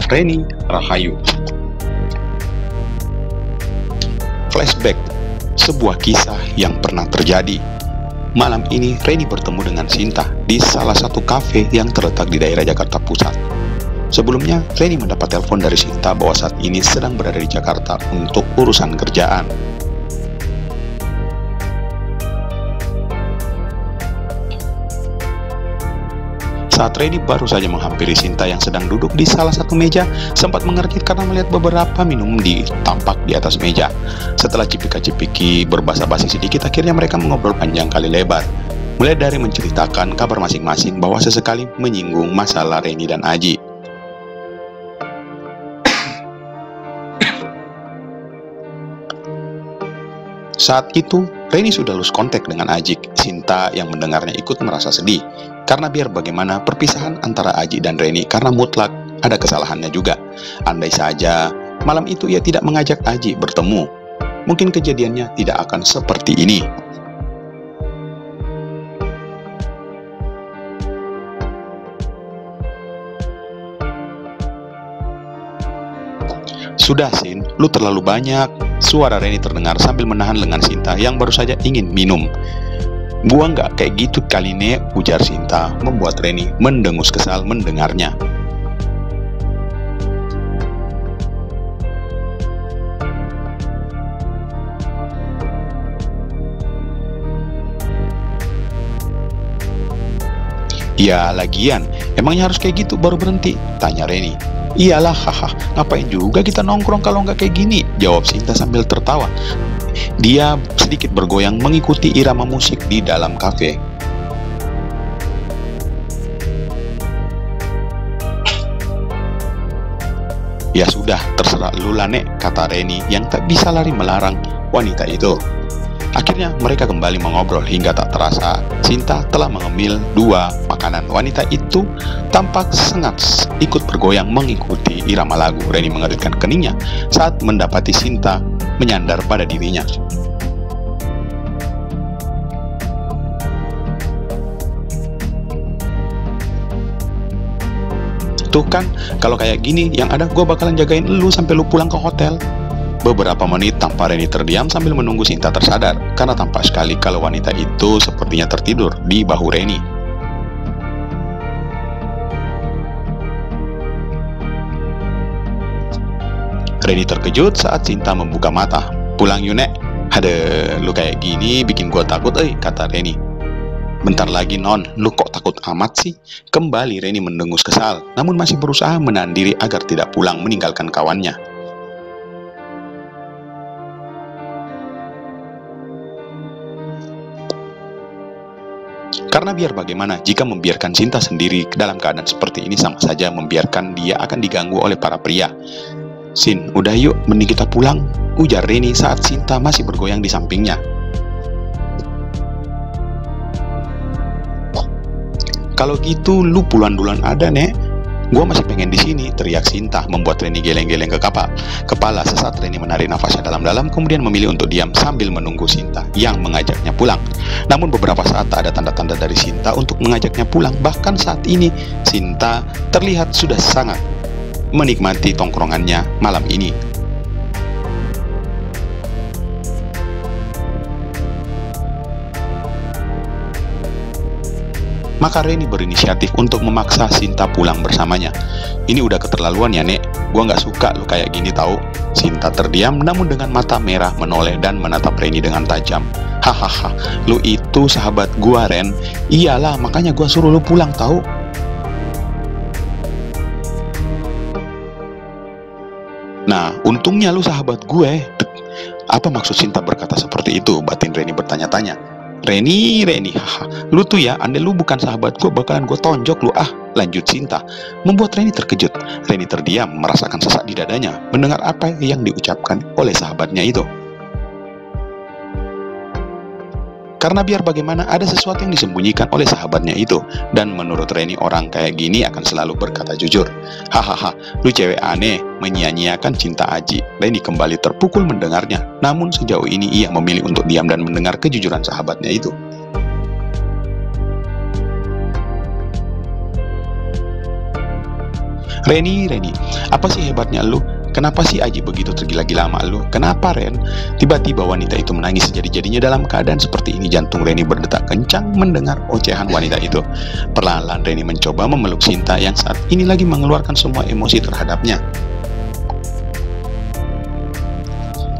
Reni Rahayu. Flashback, sebuah kisah yang pernah terjadi. Malam ini Reni bertemu dengan Sinta di salah satu kafe yang terletak di daerah Jakarta Pusat. Sebelumnya, Reni mendapat telepon dari Sinta bahwa saat ini sedang berada di Jakarta untuk urusan kerjaan. Saat Reni baru saja menghampiri Sinta yang sedang duduk di salah satu meja, sempat mengergit karena melihat beberapa minum tampak di atas meja. Setelah cipika-cipiki berbasa-basi sedikit, akhirnya mereka mengobrol panjang kali lebar. Mulai dari menceritakan kabar masing-masing bahwa sesekali menyinggung masalah Reni dan Aji. Saat itu, Reni sudah lose kontak dengan Aji. Sinta yang mendengarnya ikut merasa sedih. Karena biar bagaimana perpisahan antara Aji dan Reni karena mutlak ada kesalahannya juga. Andai saja malam itu ia tidak mengajak Aji bertemu, mungkin kejadiannya tidak akan seperti ini. Sudah Sin, lu terlalu banyak. Suara Reni terdengar sambil menahan lengan Sinta yang baru saja ingin minum. Gua nggak kayak gitu kali nih, ujar Sinta, membuat Reni mendengus kesal mendengarnya. Ya lagian, emangnya harus kayak gitu baru berhenti? Tanya Reni. Iyalah, haha, ngapain juga kita nongkrong kalau nggak kayak gini? Jawab Sinta sambil tertawa. Dia sedikit bergoyang mengikuti irama musik di dalam kafe. Ya sudah, terserah lu lah Nek, kata Reni yang tak bisa lari melarang wanita itu. Akhirnya mereka kembali mengobrol hingga tak terasa Sinta telah mengemil 2 makanan. Wanita itu tampak sangat ikut bergoyang mengikuti irama lagu. Reni mengerutkan keningnya saat mendapati Sinta menyandar pada dirinya. Tuh kan, kalau kayak gini yang ada gue bakalan jagain lu sampai lu pulang ke hotel. Beberapa menit tanpa Reni terdiam sambil menunggu Sinta tersadar, karena tampak sekali kalau wanita itu sepertinya tertidur di bahu Reni. Reni terkejut saat Sinta membuka mata. Pulang yuk Nek. Ada, lu kayak gini bikin gua takut kata Reni. Bentar lagi Non, lu kok takut amat sih? Kembali Reni mendengus kesal, namun masih berusaha menahan diri agar tidak pulang meninggalkan kawannya. Karena biar bagaimana, jika membiarkan Sinta sendiri dalam keadaan seperti ini sama saja membiarkan dia akan diganggu oleh para pria. Sin, udah yuk, mending kita pulang, ujar Reni saat Sinta masih bergoyang di sampingnya. Kalau gitu, lu pulang duluan ada Nek. Gua masih pengen di sini, teriak Sinta, membuat Reni geleng-geleng ke kepala sesaat Reni menarik nafasnya dalam-dalam, kemudian memilih untuk diam sambil menunggu Sinta yang mengajaknya pulang. Namun beberapa saat tak ada tanda-tanda dari Sinta untuk mengajaknya pulang. Bahkan saat ini, Sinta terlihat sudah sangat menikmati tongkrongannya malam ini. Maka Reni berinisiatif untuk memaksa Sinta pulang bersamanya. Ini udah keterlaluan ya Nek, gua nggak suka lu kayak gini tahu. Sinta terdiam namun dengan mata merah menoleh dan menatap Reni dengan tajam. Hahaha, lu itu sahabat gua Ren. Iyalah, makanya gua suruh lu pulang tahu. Nah, untungnya lu sahabat gue. Apa maksud Sinta berkata seperti itu? Batin Reni bertanya-tanya. Reni, haha, lu tuh ya, andai lu bukan sahabat gue bakalan gue tonjok lu lanjut Sinta. Membuat Reni terkejut. Reni terdiam, merasakan sesak di dadanya mendengar apa yang diucapkan oleh sahabatnya itu. Karena biar bagaimana ada sesuatu yang disembunyikan oleh sahabatnya itu. Dan menurut Reni orang kayak gini akan selalu berkata jujur. Hahaha, lu cewek aneh, menyia-nyiakan cinta Aji. Reni kembali terpukul mendengarnya. Namun sejauh ini ia memilih untuk diam dan mendengar kejujuran sahabatnya itu. Reni, apa sih hebatnya lu? Kenapa sih Aji begitu tergila-gila sama lu? Kenapa, Ren? Tiba-tiba wanita itu menangis sejadi-jadinya dalam keadaan seperti ini. Jantung Reni berdetak kencang mendengar ocehan wanita itu. Perlahan Reni mencoba memeluk Sinta yang saat ini lagi mengeluarkan semua emosi terhadapnya.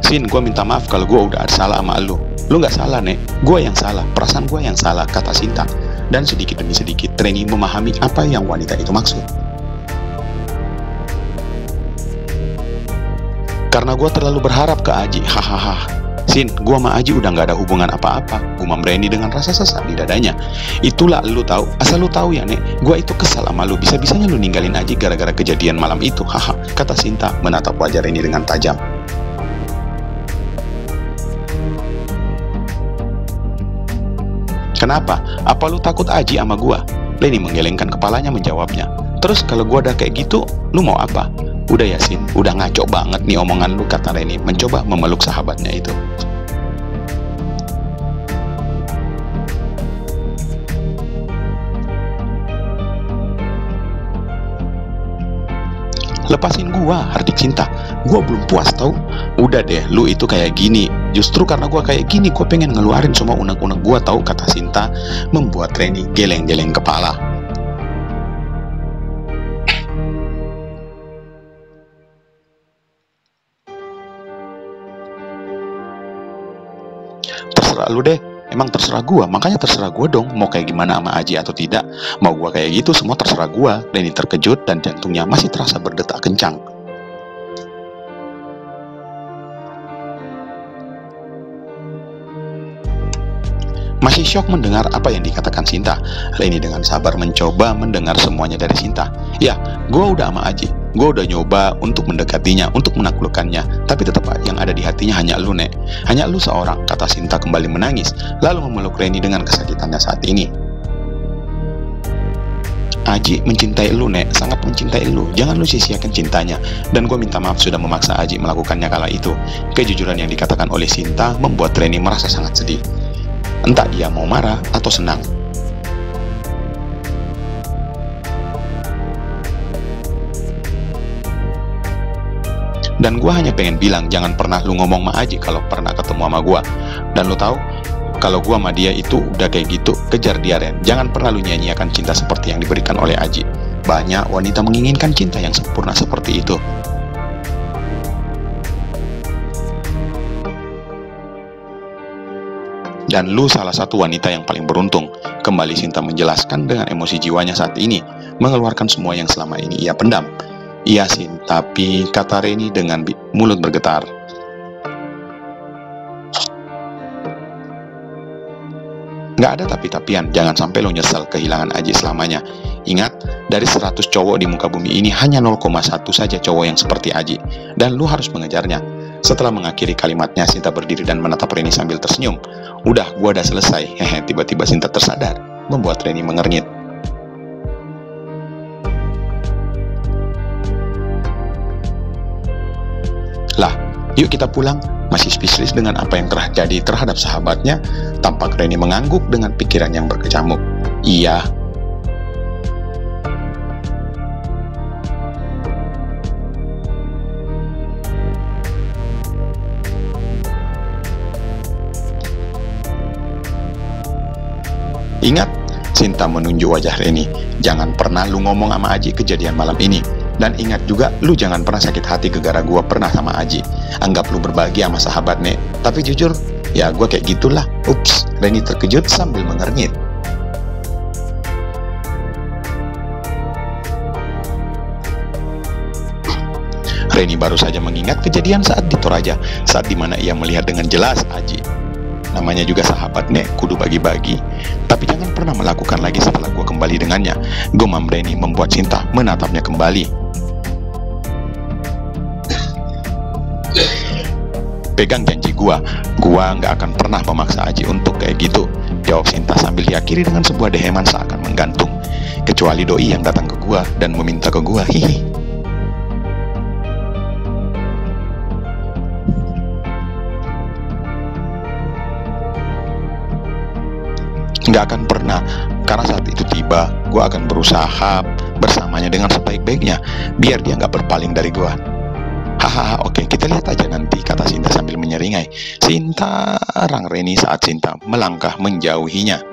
Sin, gue minta maaf kalau gue udah salah sama lu. Lu gak salah, Nek. Gue yang salah. Perasaan gue yang salah, kata Sinta. Dan sedikit demi sedikit Reni memahami apa yang wanita itu maksud. Karena gue terlalu berharap ke Aji, hahaha. Sin, gue sama Aji udah gak ada hubungan apa-apa, gumam Reni dengan rasa sesak di dadanya. Itulah lu tahu, asal lu tahu ya, Nek, gue itu kesal sama lu, bisa-bisanya lu ninggalin Aji gara-gara kejadian malam itu, haha, kata Sinta menatap wajah Reni dengan tajam. Kenapa? Apa lu takut Aji sama gue? Reni menggelengkan kepalanya menjawabnya. Terus kalau gue udah kayak gitu, lu mau apa? Udah ya Sin, udah ngaco banget nih omongan lu, kata Reni mencoba memeluk sahabatnya itu. Lepasin gua, hardik Sinta. Gua belum puas tau. Udah deh, lu itu kayak gini. Justru karena gua kayak gini, gua pengen ngeluarin semua unek-unek gua tau, kata Sinta membuat Reni geleng-geleng kepala. Terserah lu deh, emang terserah gua, makanya terserah gua dong mau kayak gimana sama Aji atau tidak. Mau gua kayak gitu semua terserah gua. Reni terkejut dan jantungnya masih terasa berdetak kencang. Masih syok mendengar apa yang dikatakan Sinta, Reni dengan sabar mencoba mendengar semuanya dari Sinta. Ya, gua udah sama Aji, gua udah nyoba untuk mendekatinya, untuk menaklukkannya, tapi tetap yang ada di hatinya hanya lu, Nek. Hanya lu seorang, kata Sinta kembali menangis, lalu memeluk Reni dengan kesakitannya saat ini. Aji mencintai lu, Nek, sangat mencintai lu. Jangan lu sia-siakan cintanya. Dan gue minta maaf sudah memaksa Aji melakukannya kala itu. Kejujuran yang dikatakan oleh Sinta membuat Reni merasa sangat sedih. Entah dia mau marah atau senang. Dan gue hanya pengen bilang, jangan pernah lu ngomong sama Aji kalau pernah ketemu sama gue. Dan lu tahu, kalau gue sama dia itu udah kayak gitu, kejar dia, Ren. Jangan pernah lu nyanyiakan cinta seperti yang diberikan oleh Aji. Banyak wanita menginginkan cinta yang sempurna seperti itu. Dan lu salah satu wanita yang paling beruntung. Kembali Sinta menjelaskan dengan emosi jiwanya saat ini, mengeluarkan semua yang selama ini ia pendam. Iya Sin, tapi, kata Reni dengan mulut bergetar. Nggak ada tapi-tapian, jangan sampai lo nyesal kehilangan Aji selamanya. Ingat, dari 100 cowok di muka bumi ini hanya 0,1 saja cowok yang seperti Aji. Dan lu harus mengejarnya. Setelah mengakhiri kalimatnya, Sinta berdiri dan menatap Reni sambil tersenyum. Udah, gua udah selesai. Hehe, tiba-tiba Sinta tersadar, membuat Reni mengernyit. Lah, yuk kita pulang. Masih speechless dengan apa yang terjadi terhadap sahabatnya, tampak Reni mengangguk dengan pikiran yang berkecamuk. Iya. Ingat, Sinta menunjuk wajah Reni. Jangan pernah lu ngomong sama Aji kejadian malam ini. Dan ingat juga, lu jangan pernah sakit hati gara-gara gua pernah sama Aji. Anggap lu berbagi sama sahabat, Nek. Tapi jujur, ya gua kayak gitulah. Ups, Reni terkejut sambil mengernyit. Reni baru saja mengingat kejadian saat di Toraja, saat dimana ia melihat dengan jelas Aji. Namanya juga sahabat, Nek, kudu bagi-bagi. Tapi jangan pernah melakukan lagi setelah gua kembali dengannya. Gumam Reni membuat Sinta menatapnya kembali. Pegang janji gua nggak akan pernah memaksa Aji untuk kayak gitu, jawab Sinta sambil diakhiri dengan sebuah deheman seakan menggantung. Kecuali doi yang datang ke gua dan meminta ke gua, hihi. Nggak akan pernah, karena saat itu tiba, gue akan berusaha bersamanya dengan sebaik-baiknya, biar dia nggak berpaling dari gua. Hahaha, oke, kita lihat aja nanti, kata Sinta sambil menyeringai. Sinta, rang Reni saat Sinta melangkah menjauhinya.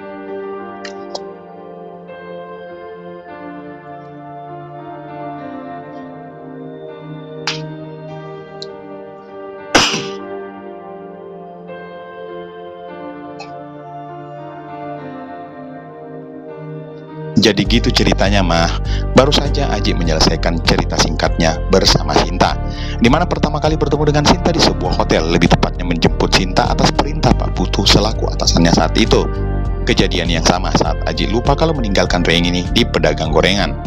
Jadi gitu ceritanya, mah. Baru saja Aji menyelesaikan cerita singkatnya bersama Sinta, di mana pertama kali bertemu dengan Sinta di sebuah hotel, lebih tepatnya menjemput Sinta atas perintah Pak Putu selaku atasannya saat itu. Kejadian yang sama saat Aji lupa kalau meninggalkan Reni ini di pedagang gorengan.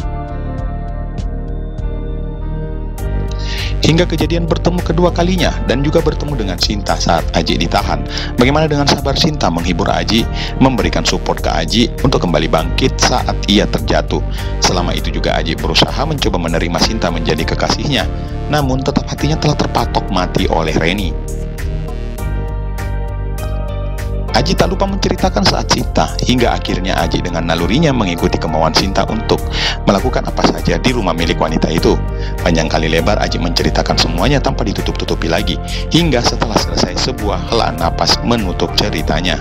Hingga kejadian bertemu kedua kalinya dan juga bertemu dengan Sinta saat Aji ditahan. Bagaimana dengan sabar Sinta menghibur Aji, memberikan support ke Aji untuk kembali bangkit saat ia terjatuh. Selama itu juga Aji berusaha mencoba menerima Sinta menjadi kekasihnya, namun tetap hatinya telah terpatok mati oleh Reni. Aji tak lupa menceritakan saat Sinta, hingga akhirnya Aji dengan nalurinya mengikuti kemauan Sinta untuk melakukan apa saja di rumah milik wanita itu. Panjang kali lebar Aji menceritakan semuanya tanpa ditutup-tutupi lagi, hingga setelah selesai sebuah helaan napas menutup ceritanya.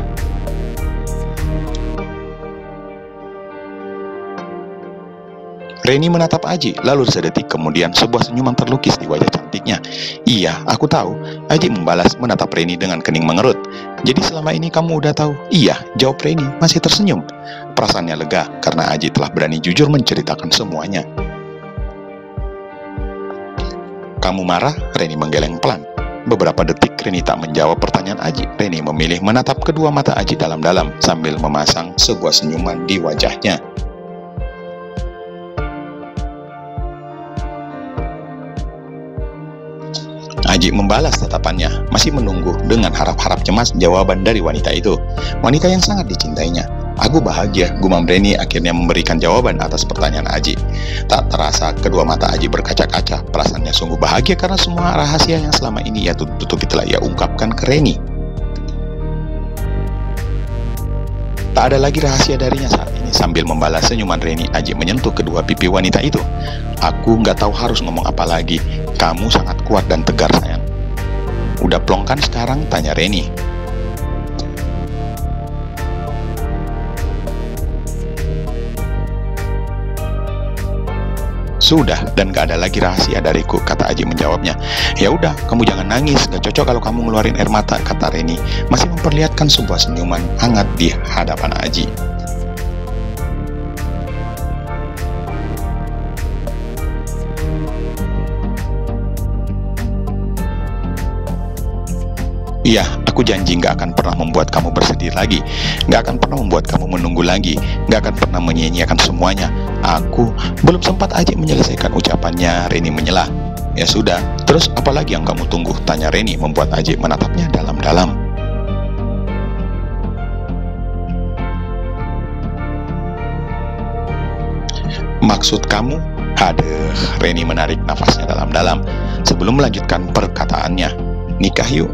Reni menatap Aji, lalu sedetik kemudian sebuah senyuman terlukis di wajah cantiknya. Iya, aku tahu. Aji membalas menatap Reni dengan kening mengerut. Jadi selama ini kamu udah tahu? Iya, jawab Reni masih tersenyum. Perasaannya lega karena Aji telah berani jujur menceritakan semuanya. Kamu marah? Reni menggeleng pelan. Beberapa detik Reni tak menjawab pertanyaan Aji. Reni memilih menatap kedua mata Aji dalam-dalam sambil memasang sebuah senyuman di wajahnya. Aji membalas tatapannya, masih menunggu dengan harap-harap cemas jawaban dari wanita itu. Wanita yang sangat dicintainya. Aku bahagia, gumam Reni akhirnya memberikan jawaban atas pertanyaan Aji. Tak terasa kedua mata Aji berkaca-kaca. Perasaannya sungguh bahagia karena semua rahasia yang selama ini ia tutupi telah ia ungkapkan ke Reni. Tak ada lagi rahasia darinya saat ini. Sambil membalas senyuman Reni, Aji menyentuh kedua pipi wanita itu. Aku nggak tahu harus ngomong apa lagi. Kamu sangat kuat dan tegar, sayang. Udah plong kan sekarang? Tanya Reni. Sudah, dan gak ada lagi rahasia dariku, kata Aji menjawabnya. Ya udah, kamu jangan nangis, gak cocok kalau kamu ngeluarin air mata, kata Reni, masih memperlihatkan sebuah senyuman hangat di hadapan Aji. Iya, aku janji gak akan pernah membuat kamu bersedih lagi, gak akan pernah membuat kamu menunggu lagi, gak akan pernah menyia-nyiakan semuanya. Aku belum sempat Aji menyelesaikan ucapannya, Reni menyelah. Ya sudah, terus apa lagi yang kamu tunggu? Tanya Reni membuat Aji menatapnya dalam-dalam. Maksud kamu? Aduh, Reni menarik nafasnya dalam-dalam sebelum melanjutkan perkataannya. Nikah yuk,